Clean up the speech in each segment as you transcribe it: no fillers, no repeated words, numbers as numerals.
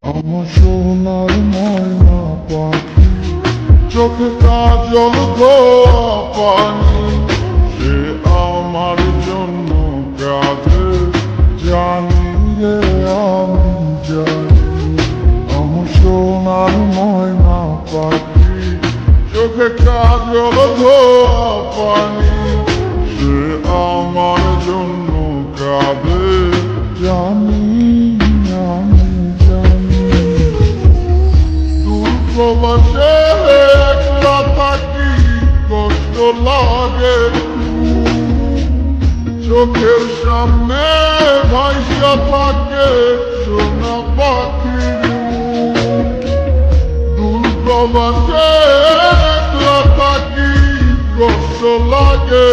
আমার সোনার ময়না পাখি, চোখে কাজল ধোয়া পানি, সে আমার জন্য কাঁদে জানি রে আমি জানি। আমার সোনার ময়না পাখি, চোখে কাজল ধোয়া পানি, সে আমার জন্য কাঁদে জানি আমি জানি। দূর প্রবাসে একলা থাকি, কষ্ট লাগে, চোখের সামনে ভাইসা থাকে সোনা পাখির মুখ। দূর প্রবাসে একলা থাকি, কষ্ট লাগে,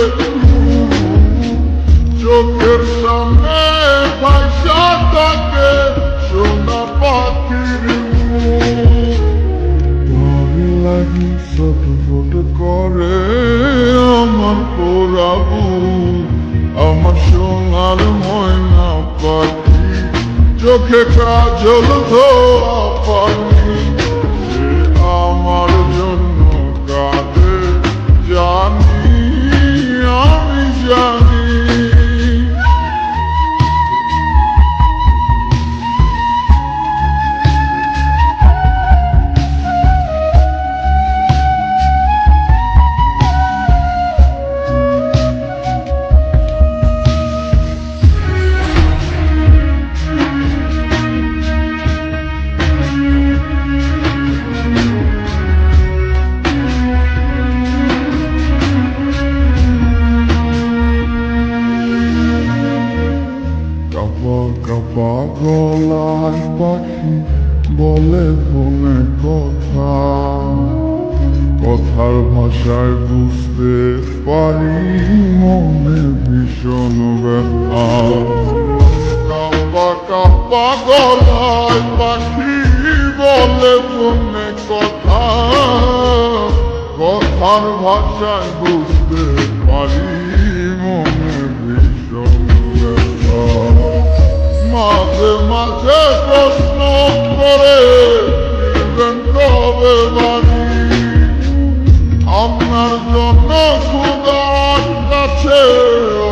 চোখের সামনে ভাইসা থাকে সোনা পাখির মুখ। ভালো লাগি ছটফট করে আমার পোড়া বুক, আমার সোনার ময়না পাখি, চোখে কাজল ধোয়া পানি, সে আমার জন্য কাঁদে জানি আমি জানি। কাপা গলায় পাখি বলে ফোনে কথা, কথার ভাষায় বুঝতে পারি মনে ভীষণ ব্যথা। কাপা কাপা গলায় পাখি বলে ফোনে কথা, কথার ভাষায় বুঝতে পারি মনে ভীষণ ব্যথা। মাঝে মাঝে প্রশ্ন করে ফিরবেন কবে বাড়ি, আপনার জন্য খোদার কাছে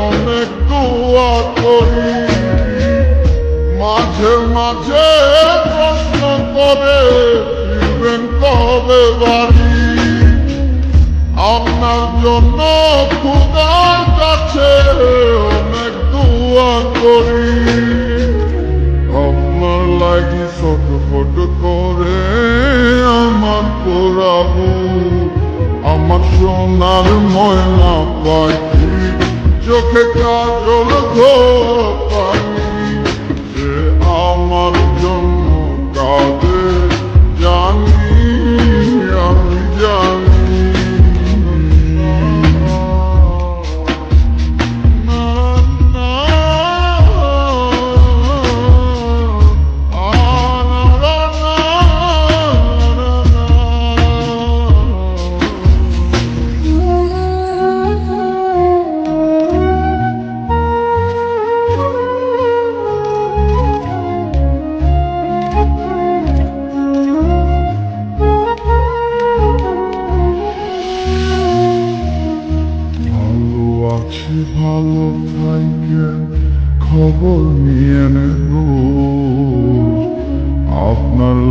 অনেক দোয়া করি। মাঝে মাঝে প্রশ্ন করে ফিরবেন কবে বাড়ি, আপনার জন্য খোদার কাছে অনেক দোয়া করি। আপনার লাগি ছটফট করে আমার পোড়া বুক, আমার সোনার ময়না পাখি, চোখে কাজল ধোয়া পানি, সে আমার জন্য কাঁদে জানি আমি জানি। ভালো থাকেন, খবর নিয়ে নেব আপনার।